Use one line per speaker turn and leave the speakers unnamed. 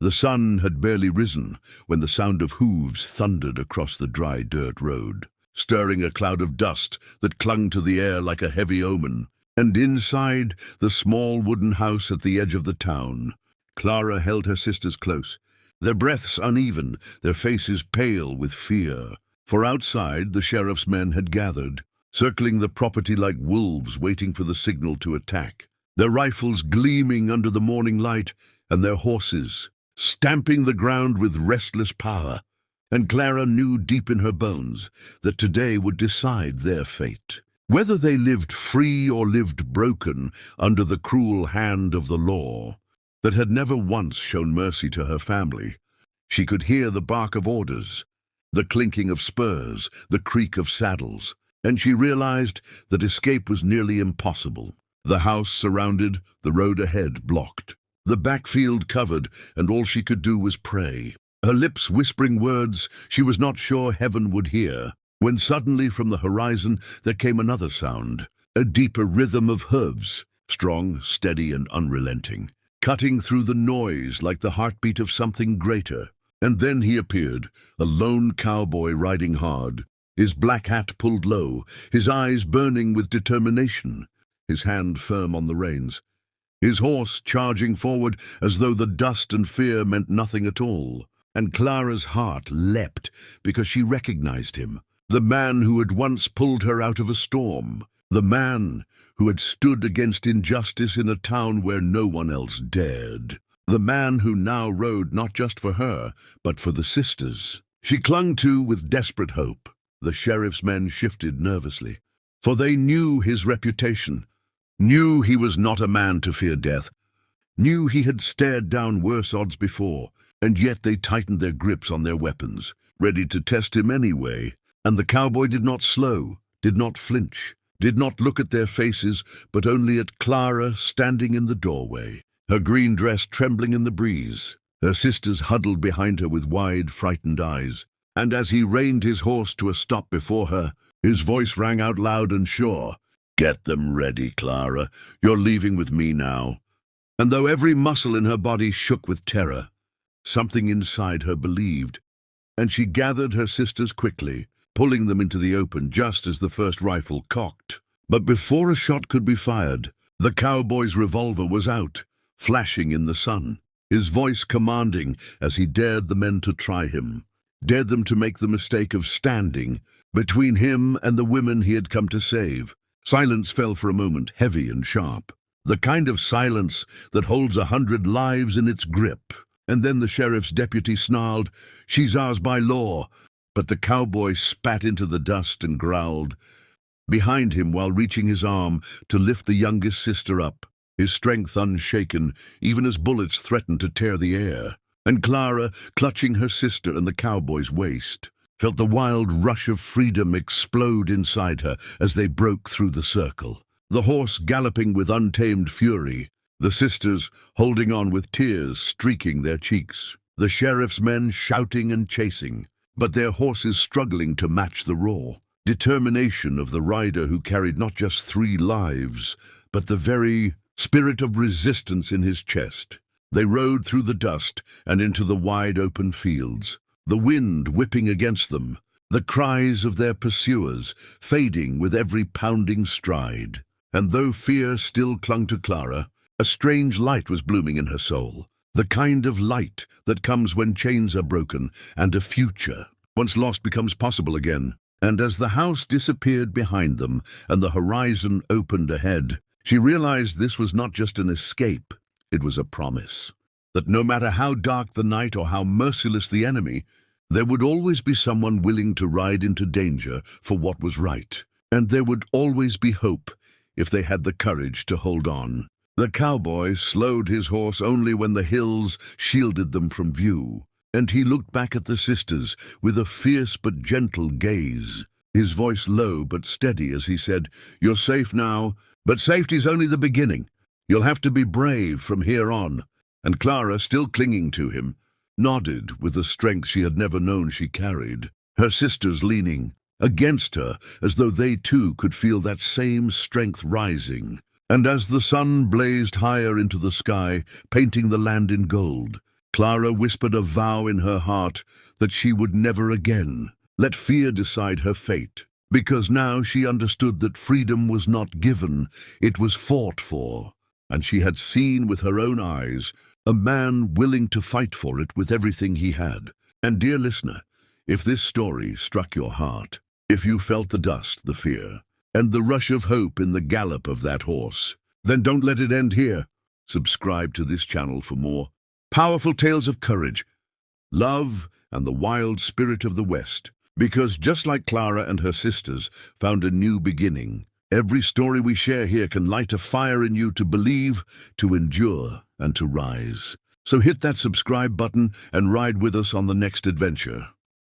The sun had barely risen when the sound of hooves thundered across the dry dirt road, stirring a cloud of dust that clung to the air like a heavy omen. And inside the small wooden house at the edge of the town, Clara held her sisters close, their breaths uneven, their faces pale with fear. For outside, the sheriff's men had gathered, circling the property like wolves waiting for the signal to attack, their rifles gleaming under the morning light and their horses stamping the ground with restless power. And Clara knew deep in her bones that today would decide their fate. Whether they lived free or lived broken under the cruel hand of the law that had never once shown mercy to her family. She could hear the bark of orders, the clinking of spurs, the creak of saddles, and she realized that escape was nearly impossible. The house surrounded, the road ahead blocked, the backfield covered, and all she could do was pray, her lips whispering words she was not sure heaven would hear, when suddenly from the horizon there came another sound, a deeper rhythm of hooves, strong, steady, and unrelenting, cutting through the noise like the heartbeat of something greater. And then he appeared, a lone cowboy riding hard, his black hat pulled low, his eyes burning with determination, his hand firm on the reins, his horse charging forward as though the dust and fear meant nothing at all. And Clara's heart leapt because she recognized him, the man who had once pulled her out of a storm, the man who had stood against injustice in a town where no one else dared, the man who now rode not just for her, but for the sisters. She clung to with desperate hope. The sheriff's men shifted nervously, for they knew his reputation, knew he was not a man to fear death, knew he had stared down worse odds before, and yet they tightened their grips on their weapons, ready to test him anyway. And the cowboy did not slow, did not flinch, did not look at their faces, but only at Clara standing in the doorway, her green dress trembling in the breeze, her sisters huddled behind her with wide, frightened eyes. And as he reined his horse to a stop before her, his voice rang out loud and sure, "Get them ready, Clara. You're leaving with me now." And though every muscle in her body shook with terror, something inside her believed, and she gathered her sisters quickly, pulling them into the open just as the first rifle cocked. But before a shot could be fired, the cowboy's revolver was out, flashing in the sun, his voice commanding as he dared the men to try him, dared them to make the mistake of standing between him and the women he had come to save. Silence fell for a moment, heavy and sharp, the kind of silence that holds 100 lives in its grip. And then the sheriff's deputy snarled, "She's ours by law." But the cowboy spat into the dust and growled behind him while reaching his arm to lift the youngest sister up, his strength unshaken, even as bullets threatened to tear the air. And Clara, clutching her sister and the cowboy's waist, felt the wild rush of freedom explode inside her as they broke through the circle. The horse galloping with untamed fury, the sisters holding on with tears streaking their cheeks, the sheriff's men shouting and chasing, but their horses struggling to match the raw determination of the rider who carried not just 3 lives, but the very spirit of resistance in his chest. They rode through the dust and into the wide open fields, the wind whipping against them, the cries of their pursuers fading with every pounding stride. And though fear still clung to Clara, a strange light was blooming in her soul, the kind of light that comes when chains are broken and a future, once lost, becomes possible again. And as the house disappeared behind them and the horizon opened ahead, she realized this was not just an escape, it was a promise. That no matter how dark the night or how merciless the enemy, there would always be someone willing to ride into danger for what was right. And there would always be hope if they had the courage to hold on. The cowboy slowed his horse only when the hills shielded them from view, and he looked back at the sisters with a fierce but gentle gaze, his voice low but steady as he said, "You're safe now, but safety's only the beginning. You'll have to be brave from here on." And Clara, still clinging to him, nodded with a strength she had never known she carried, her sisters leaning against her as though they too could feel that same strength rising. And as the sun blazed higher into the sky, painting the land in gold, Clara whispered a vow in her heart that she would never again let fear decide her fate, because now she understood that freedom was not given, it was fought for, and she had seen with her own eyes a man willing to fight for it with everything he had. And dear listener, if this story struck your heart, if you felt the dust, the fear, and the rush of hope in the gallop of that horse, then don't let it end here. Subscribe to this channel for more powerful tales of courage, love, and the wild spirit of the West. Because just like Clara and her sisters found a new beginning, every story we share here can light a fire in you to believe, to endure, and to rise. So hit that subscribe button and ride with us on the next adventure.